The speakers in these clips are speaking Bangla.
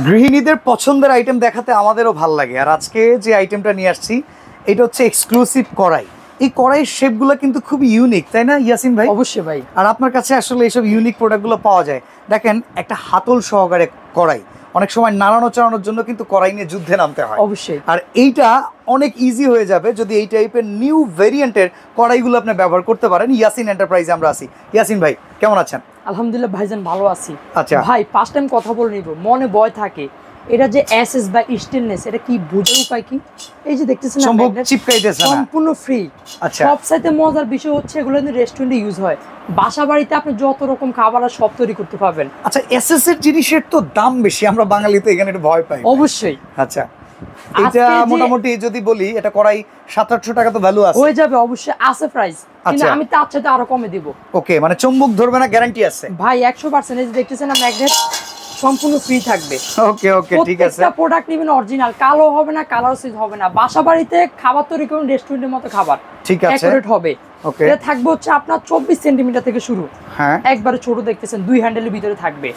গৃহিণীদের পছন্দের আইটেম দেখাতে আমাদেরও ভাল লাগে। আর আজকে যে আইটেমটা নিয়ে আসছি এটা হচ্ছে এক্সক্লুসিভ কড়াই। এই কড়াইয়ের শেপগুলো কিন্তু খুব ইউনিক, তাই না ইয়াসিন ভাই? অবশ্যই ভাই। আর আপনার কাছে আসলে এইসব ইউনিক প্রোডাক্টগুলো পাওয়া যায়। দেখেন একটা হাতল সহকারে কড়াই, অনেক সময় নাড়ানো চাড়ানোর জন্য কিন্তু কড়াই নিয়ে যুদ্ধে নামতে হয়। অবশ্যই। আর এইটা অনেক ইজি হয়ে যাবে যদি এই টাইপের নিউ ভেরিয়েন্টের কড়াইগুলো আপনি ব্যবহার করতে পারেন। ইয়াসিন এন্টারপ্রাইজে আমরা আছি। ইয়াসিন ভাই কেমন আছেন? আলহামদুলিল্লাহ ভাইজান ভালো আছি। আচ্ছা ভাই ফার্স্ট টাইম কথা বলে নিব, মনে ভয় থাকে এটা যে এসএস বা স্টেনলেস, এটা কি বোঝার উপায় কি? এই যে দেখতেছেন না ম্যাগনেট চিপকাইতেছে না, সম্পূর্ণ ফ্রি। আচ্ছা সবচাইতে মজার বিষয় হচ্ছে এগুলো কিন্তু রেস্টুরেন্টে ইউজ হয়, বাসা বাড়িতে আপনি যত রকম খাবার আর সব তৈরি করতে পারবেন। আচ্ছা এসএস এর জিনিসের তো দাম বেশি, আমরা বাঙালিতে এখানে একটু ভয় পাই। অবশ্যই। আচ্ছা এটা মোটামুটি যদি বলি এটা কড়াই 700-800 টাকা তো ভ্যালু আছে, হয়ে যাবে অবশ্যই, আছে প্রাইস, কিন্তু আমি তার চাইতে আরো কমে দিব। ওকে, মানে চুম্বক ধরবে না, গ্যারান্টি আছে ভাই 100%। এই যে দেখতেছেন না ম্যাগনেট সম্পূর্ণ ফ্রি থাকবে। ওকে ওকে ঠিক আছে। প্রত্যেকটা প্রোডাক্ট নেবেন অরিজিনাল, কালো হবে না, কালার সুইচ হবে না। বাসা বাড়িতে খাবার তৈরি করুন রেস্টুরেন্টের মতো খাবার, ঠিক আছে, অ্যাকুরেট হবে। ওকে এটা থাকবে হচ্ছে আপনার 24 সেন্টিমিটার থেকে শুরু। হ্যাঁ একবারে ছোট দেখতেছেন, 2 হ্যান্ডেলের ভিতরে থাকবে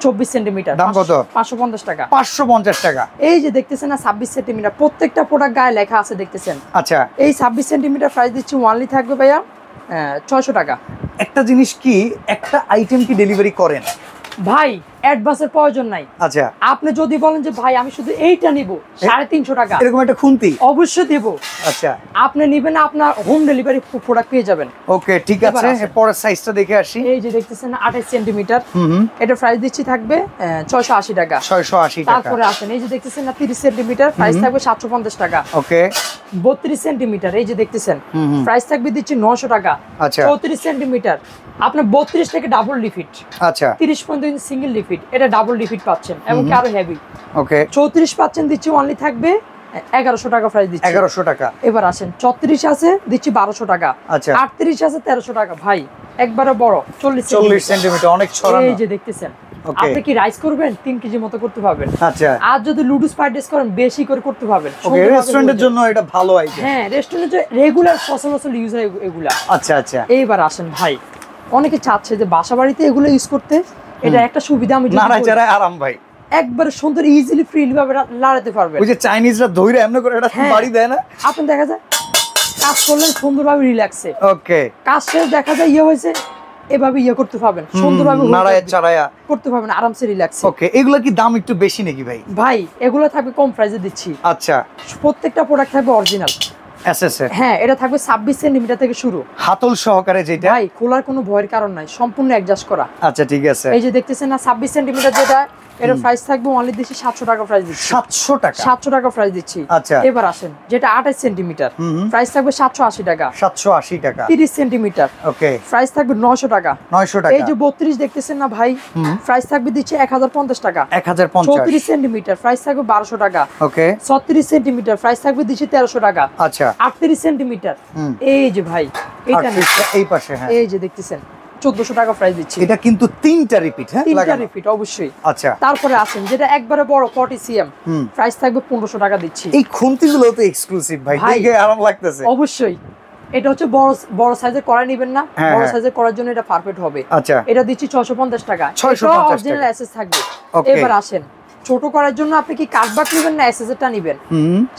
24 সেন্টিমিটার। দাম কত? 550 টাকা। 550 টাকা। এই যে দেখতেছেন না 26 সেন্টিমিটার, প্রত্যেকটা প্রোডাক্ট গায়ে লেখা আছে দেখতেছেন। আচ্ছা এই 26 সেন্টিমিটার প্রাইস দিচ্ছি ওয়ানলি থাকবে ভাইয়া 600 টাকা। একটা জিনিস কি, একটা আইটেম কি ডেলিভারি করেন? ভাই অ্যাডভান্সের প্রয়োজন নাই। আচ্ছা আপনি যদি বলেন যে ভাই আমি শুধু এইটা নিব 350 টাকা, এরকম একটা খুন্তি অবশ্যই দেব। আচ্ছা আপনি নেবেন, আপনার হোম ডেলিভারি প্রোডাক্ট পেয়ে যাবেন। ওকে ঠিক আছে, পরের সাইজটা দেখে আসি। এই যে দেখতেছেন 28 সেন্টিমিটার, এটা প্রাইস দিচ্ছি থাকবে 680 টাকা। 680 টাকা। তারপরে আসেন এই যে দেখতেছেন না 30 সেন্টিমিটার, প্রাইস থাকবে 750 টাকা। ওকে 32 সেন্টিমিটার এই যে দেখতেছেন, প্রাইস থাকবে দিচ্ছি 900 টাকা। আচ্ছা 34 সেন্টিমিটার আপনার 32 থেকে ডাবল লিফিট, আচ্ছা 30 পর্যন্ত সিঙ্গেল লিফিট, এটা ডাবল লিফিট পাচ্ছেন এবং আরো হেভি। ওকে 34 পাচ্ছেন, দিচ্ছি অনলি থাকবে 1100 টাকা প্রাইস দিচ্ছি। 1100 টাকা। এবার আসেন 34 আছে, দিচ্ছি 1200 টাকা। আচ্ছা 38 আছে 1300 টাকা। ভাই একবারে বড় 40 সেন্টিমিটার, অনেক ছড়ানো। এই যে দেখতেছেন, আপনি কি রাইস করবেন 3 কেজি মতো করতে পারবেন। আচ্ছা আর যদি লুডুস ফ্রাইড রাইস করেন বেশি করে করতে পারবেন। ওকে রেস্টুরেন্টের জন্য এটা ভালো আইটেম। হ্যাঁ রেস্টুরেন্টে রেগুলার ফসল ইউজ হয় এগুলা। আচ্ছা আচ্ছা এইবার আসেন ভাই, অনেকে চাচ্ছে যে বাসা বাড়িতে এগুলো ইউজ করতে, এটা একটা সুবিধা আমি নাড়াচাড়ায় আরাম ভাই, একবারে সুন্দর ইজিলি ফ্রিলি ভাবে লাড়াতে পারবেন। ওই যে চাইনিজরা ধইরা এমন করে এটা বাড়ি দেয় না, আপনি দেখা যায় কাজ করলেন সুন্দরভাবে রিল্যাক্সে, ওকে কাজ শেষ দেখা যায় হয়েছে এভাবে করতে পারবেন, সুন্দরভাবে নাড়াচাড়ায়া করতে পারবেন আরামসে রিল্যাক্সে। ওকে এগুলা কি দাম একটু বেশি নাকি ভাই? ভাই এগুলো থাকবে কম প্রাইসে দিচ্ছি। আচ্ছা প্রত্যেকটা প্রোডাক্ট থাকবে অরিজিনাল এসএস এর। হ্যাঁ এটা থাকবে 26 সেন্টিমিটার থেকে শুরু, হাতল সহকারে যেটা। ভাই খোলার কোনো ভয়ের কারণ নাই, সম্পূর্ণ অ্যাডজাস্ট করা। আচ্ছা ঠিক আছে। এই যে দেখতেছেন না 26 সেন্টিমিটার যেটা, এর প্রাইস থাকবে অনলি দিচ্ছি 700 টাকা প্রাইস দিচ্ছি। 700 টাকা? 700 টাকা প্রাইস দিচ্ছি। আচ্ছা এবার আসেন যেটা 28 সেন্টিমিটার, প্রাইস থাকবে 780 টাকা। 780 টাকা। 30 সেন্টিমিটার, ওকে প্রাইস থাকবে 900 টাকা। 900 টাকা। এই যে 32 দেখতেছেন না ভাই, প্রাইস থাকবে দিচ্ছি 1050 টাকা। 1050। 34 সেন্টিমিটার, প্রাইস থাকবে 1200 টাকা। ওকে 36 সেন্টিমিটার, প্রাইস থাকবে দিচ্ছি 1300 টাকা। আচ্ছা 38 সেন্টিমিটার, এই যে ভাই এইটা এই পাশে, হ্যাঁ এই যে দেখতেছেন 1400 টাকা প্রাইস দিচ্ছি। এটা কিন্তু 3টা রিপিট, হ্যাঁ 3টা রিপিট অবশ্যই। আচ্ছা তারপরে আসেন যেটা একবারে বড় 40 সিএম, প্রাইস থাকবে 1500 টাকা দিচ্ছি। এই খুন্তিগুলো তো এক্সক্লুসিভ ভাই, দেখে আরাম লাগতেছে। অবশ্যই এটা হচ্ছে বড় সাইজের কড়াই নেবেন না, বড় সাইজের করার জন্য এটা পারফেক্ট হবে। আচ্ছা এটা দিচ্ছি 650 টাকা। 650 অরিজিনাল এসএস থাকবে। এবার আসেন ছোট করার জন্য আপনি কি কাটবাট নেবেন না এসএস এরটা নেবেন?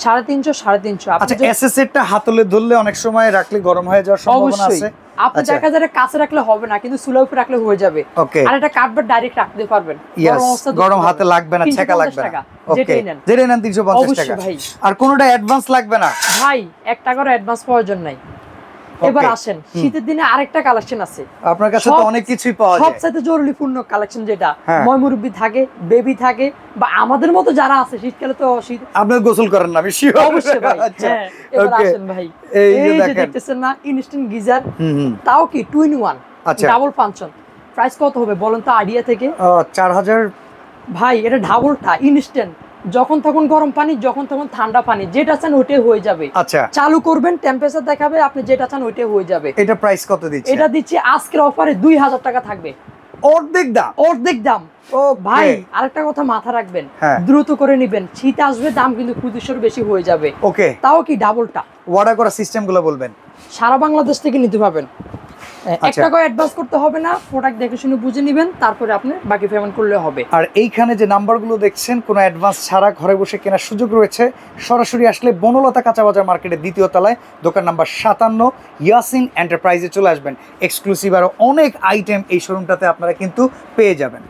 350 আচ্ছা এসএস এরটা হাতলে ধরলে অনেক সময় রাখলে গরম হয়ে যাওয়ার সম্ভাবনা আছে। আপনি দেখা যায় কাছে রাখলে হবে না, কিন্তু চুলার উপর রাখলে হয়ে যাবে। আর এটা কাটবাট ডাইরেক্ট রাখতে পারবেন, গরম হাতে লাগবে না, ছেকা লাগবে না। ওকে যেটা নেন 350 টাকা। আর কোনটা অ্যাডভান্স লাগবে না ভাই, 1 টাকারও অ্যাডভান্স প্রয়োজন নাই। এবার আসেন শীতের দিনে আরেকটা কালেকশন আছে আপনার কাছে, তো অনেক কিছুই পাওয়া যায়। সবচেয়ে জরুরিপূর্ণ কালেকশন যেটা ময়মুরব্বি থাকে, বেবি থাকে, বা আমাদের মতো যারা আছে শীতকালে তো শীত আপনারা গোসল করেন না, আমি শিওর। অবশ্যই ভাই। হ্যাঁ এবার আসেন ভাই, এই যে দেখতেছেন না ইনস্ট্যান্ট গিজার, তাও কি 2 in 1 ডাবল ফাংশন। প্রাইস কত হবে বলেন তো আইডিয়া থেকে? 4000 ভাই। এটা ডাবলটা ইনস্ট্যান্ট, যখন তখন গরম পানি, যখন তখন ঠান্ডা পানি, যেটা চান ওইটাই হয়ে যাবে। আচ্ছা চালু করবেন টেম্পারেচার দেখাবে, আপনি যেটা চান ওইটাই হয়ে যাবে। এটা প্রাইস কত দিচ্ছেন? এটা দিচ্ছি আজকের অফারে 2000 টাকা থাকবে। অর্ধেক দাম? অর্ধেক দাম। ও ভাই আরেকটা কথা মাথা রাখবেন, দ্রুত করে নেবেন, শীত আসবে, দাম কিন্তু 200 বেশি হয়ে যাবে। ওকে তাও কি ডাবলটা। অর্ডার করা সিস্টেমগুলো বলবেন? সারা বাংলাদেশ থেকে নিতে পারবেন। 1 টাকা অ্যাডভান্স করতে হবে না, প্রোডাক্ট দেখে শুনে বুঝে নেবেন, তারপরে আপনি বাকি পেমেন্ট করলে হবে। আর এইখানে যে নাম্বারগুলো দেখছেন কোনো অ্যাডভান্স ছাড়া ঘরে বসে কেনার সুযোগ রয়েছে। সরাসরি আসলে বনলতা কাঁচা বাজার মার্কেটের 2য় তলায় দোকান নাম্বার 57 ইয়াসিন এন্টারপ্রাইজে চলে আসবেন। এক্সক্লুসিভ আরও অনেক আইটেম এই শোরুমটাতে আপনারা কিন্তু পেয়ে যাবেন।